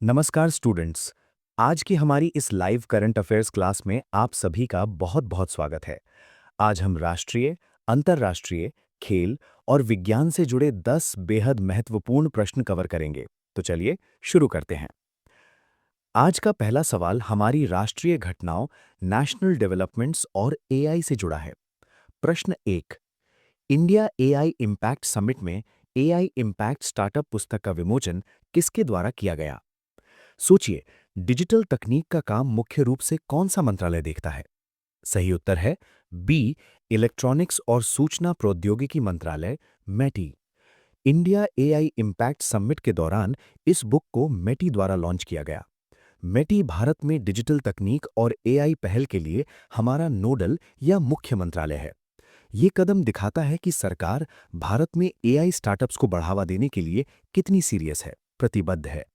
नमस्कार स्टूडेंट्स। आज की हमारी इस लाइव करंट अफेयर्स क्लास में आप सभी का बहुत बहुत स्वागत है। आज हम राष्ट्रीय, अंतर्राष्ट्रीय, खेल और विज्ञान से जुड़े 10 बेहद महत्वपूर्ण प्रश्न कवर करेंगे। तो चलिए शुरू करते हैं। आज का पहला सवाल हमारी राष्ट्रीय घटनाओं, नेशनल डेवलपमेंट्स और एआई से जुड़ा है। प्रश्न 1। इंडिया एआई इम्पैक्ट समिट में एआई इम्पैक्ट स्टार्टअप पुस्तक का विमोचन किसके द्वारा किया गया? सोचिए, डिजिटल तकनीक का काम मुख्य रूप से कौन सा मंत्रालय देखता है? सही उत्तर है बी, इलेक्ट्रॉनिक्स और सूचना प्रौद्योगिकी मंत्रालय, मेटी। इंडिया एआई इम्पैक्ट समिट के दौरान इस बुक को मेटी द्वारा लॉन्च किया गया। मेटी भारत में डिजिटल तकनीक और एआई पहल के लिए हमारा नोडल या मुख्य मंत्रालय है। ये कदम दिखाता है कि सरकार भारत में एआई स्टार्टअप्स को बढ़ावा देने के लिए कितनी सीरियस है, प्रतिबद्ध है।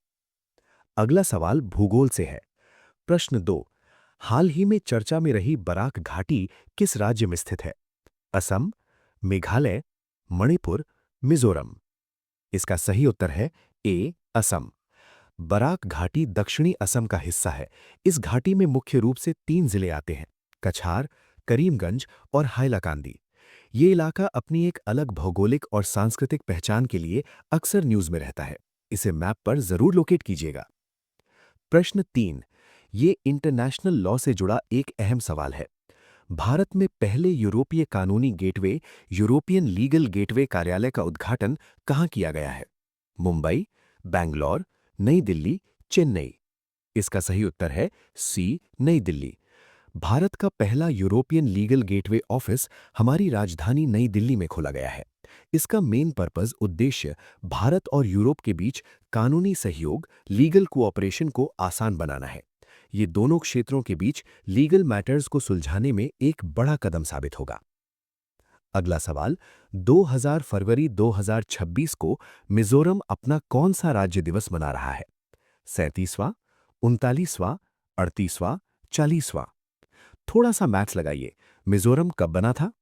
अगला सवाल भूगोल से है। प्रश्न 2। हाल ही में चर्चा में रही बराक घाटी किस राज्य में स्थित है? असम, मेघालय, मणिपुर, मिजोरम। इसका सही उत्तर है ए, असम। बराक घाटी दक्षिणी असम का हिस्सा है। इस घाटी में मुख्य रूप से 3 जिले आते हैं: कछार, करीमगंज और हाइलाकांदी। ये इलाका अपनी एक अलग भौगोलिक और सांस्कृतिक पहचान के लिए अक्सर न्यूज में रहता है। इसे मैप पर जरूर लोकेट कीजिएगा। प्रश्न 3। ये इंटरनेशनल लॉ से जुड़ा एक अहम सवाल है। भारत में पहले यूरोपीय कानूनी गेटवे, यूरोपियन लीगल गेटवे कार्यालय का उद्घाटन कहाँ किया गया है? मुंबई, बैंगलोर, नई दिल्ली, चेन्नई। इसका सही उत्तर है सी, नई दिल्ली। भारत का पहला यूरोपियन लीगल गेटवे ऑफिस हमारी राजधानी नई दिल्ली में खोला गया है। इसका मेन पर्पस उद्देश्य भारत और यूरोप के बीच कानूनी सहयोग, लीगल कोऑपरेशन को आसान बनाना है। ये दोनों क्षेत्रों के बीच लीगल मैटर्स को सुलझाने में एक बड़ा कदम साबित होगा। अगला सवाल, 2000 फरवरी 2026 को मिजोरम अपना कौन सा राज्य दिवस मना रहा है? 37वां, 39वां, 38वां, 40वां। थोड़ा सा मैथ्स लगाइए। मिजोरम कब बना था?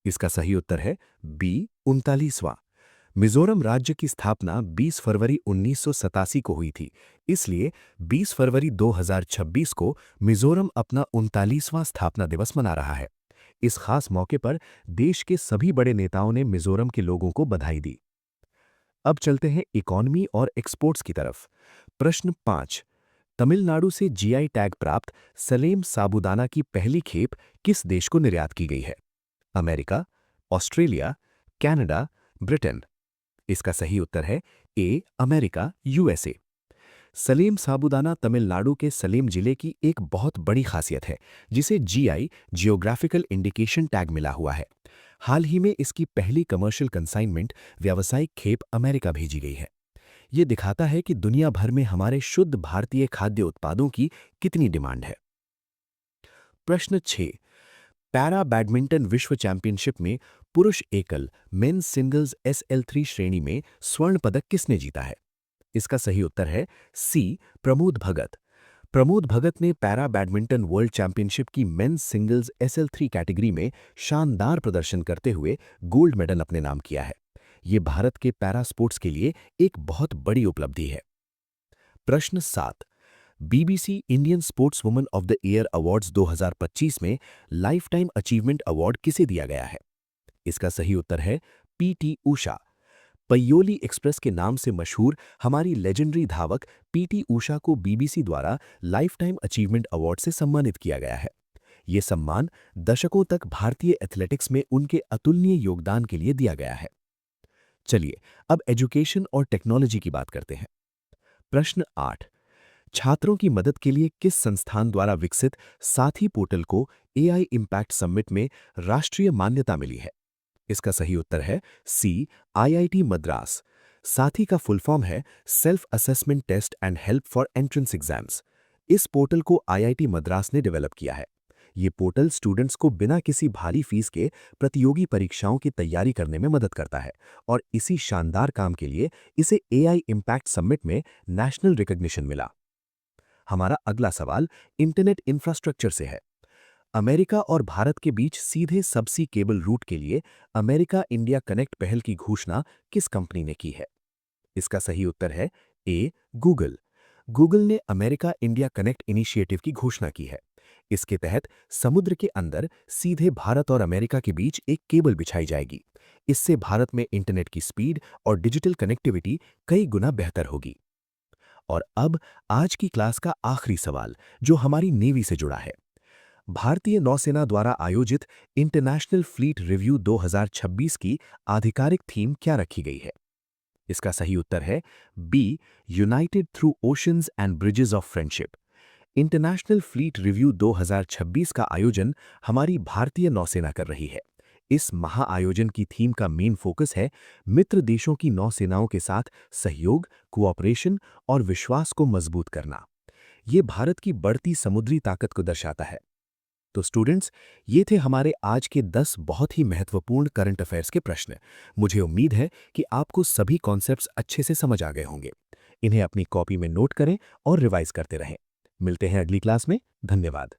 इसका सही उत्तर है बी, 39वां। मिजोरम राज्य की स्थापना 20 फरवरी 1987 को हुई थी। इसलिए 20 फरवरी 2026 को मिजोरम अपना 39वां स्थापना दिवस मना रहा है। इस खास मौके पर देश के सभी बड़े नेताओं ने मिजोरम के लोगों को बधाई दी। अब चलते हैं इकोनॉमी और एक्सपोर्ट्स की तरफ। प्रश्न 5। तमिलनाडु से जीआई टैग प्राप्त सलेम साबूदाना की पहली खेप किस देश को निर्यात की गई है? America, Australia, Canada, Britain. इसका सही उत्तर है ए, अमेरिका, यूएसए। सलेम साबूदाना तमिलनाडु के सलेम जिले की एक बहुत बड़ी खासियत है, जिसे जीआई, जियोग्राफिकल इंडिकेशन टैग मिला हुआ है। हाल ही में इसकी पहली कमर्शियल कंसाइनमेंट, व्यावसायिक खेप, अमेरिका भेजी गई है। ये दिखाता है कि दुनिया भर में हमारे शुद्ध भारतीय खाद्य उत्पादों की कितनी डिमांड है। प्रश्न 6। पैरा बैडमिंटन विश्व चैंपियनशिप में पुरुष एकल मेंस सिंगल्स SL3 श्रेणी में स्वर्ण पदक किसने जीता है? इसका सही उत्तर है सी, प्रमोद भगत। प्रमोद भगत ने पैरा बैडमिंटन वर्ल्ड चैंपियनशिप की मेंस सिंगल्स SL3 कैटेगरी में शानदार प्रदर्शन करते हुए गोल्ड मेडल अपने नाम किया है। ये भारत के पैरा स्पोर्ट्स के लिए एक बहुत बड़ी उपलब्धि है। प्रश्न 7। BBC Indian sports woman of the year awards 2025 में लाइफ टाइम अचीवमेंट अवार्ड किसे दिया गया है? इसका सही उत्तर है पीटी उषा। पय्योली एक्सप्रेस के नाम से मशहूर हमारी लेजेंडरी धावक पीटी उषा को बीबीसी द्वारा लाइफ टाइम अचीवमेंट अवार्ड से सम्मानित किया गया है। ये सम्मान दशकों तक भारतीय एथलेटिक्स में उनके अतुलनीय योगदान के लिए दिया गया है। चलिए अब एजुकेशन और टेक्नोलॉजी की बात करते हैं। प्रश्न 8। छात्रों की मदद के लिए किस संस्थान द्वारा विकसित साथी पोर्टल को एआई इम्पैक्ट समिट में राष्ट्रीय मान्यता मिली है? इसका सही उत्तर है सी, आईआईटी मद्रास। साथी का फुल फॉर्म है self assessment test and help for entrance exams. इस पोर्टल को आईआईटी मद्रास ने डेवलप किया है। ये पोर्टल स्टूडेंट्स को बिना किसी भारी फीस के प्रतियोगी परीक्षाओं की तैयारी करने में मदद करता है और इसी शानदार काम के लिए इसे एआई इम्पैक्ट समिट में नेशनल रिकॉग्निशन मिला। हमारा अगला सवाल इंटरनेट इंफ्रास्ट्रक्चर से है। अमेरिका और भारत के बीच सीधे सबसी केबल रूट के लिए अमेरिका इंडिया कनेक्ट पहल की घोषणा किस कंपनी ने की है? इसका सही उत्तर है ए, गूगल। गूगल ने अमेरिका इंडिया कनेक्ट इनिशिएटिव की घोषणा की है। इसके तहत समुद्र के अंदर सीधे भारत और अमेरिका के बीच एक केबल बिछाई जाएगी। इससे भारत में इंटरनेट की स्पीड और डिजिटल कनेक्टिविटी कई गुना बेहतर होगी। और अब आज की क्लास का आखिरी सवाल, जो हमारी नेवी से जुड़ा है। भारतीय नौसेना द्वारा आयोजित इंटरनेशनल फ्लीट रिव्यू 2026 की आधिकारिक थीम क्या रखी गई है? इसका सही उत्तर है B, united through oceans and bridges of friendship. International fleet review 2026 का आयोजन हमारी भारतीय नौसेना कर रही है। इस महाआयोजन की थीम का मेन फोकस है मित्र देशों की नौसेनाओं के साथ सहयोग, कोऑपरेशन और विश्वास को मजबूत करना। ये भारत की बढ़ती समुद्री ताकत को दर्शाता है। तो स्टूडेंट्स, ये थे हमारे आज के 10 बहुत ही महत्वपूर्ण करंट अफेयर्स के प्रश्न। मुझे उम्मीद है कि आपको सभी कॉन्सेप्ट्स अच्छे से समझ आ गए होंगे। इन्हें अपनी कॉपी में नोट करें और रिवाइज करते रहें। मिलते हैं अगली क्लास में। धन्यवाद।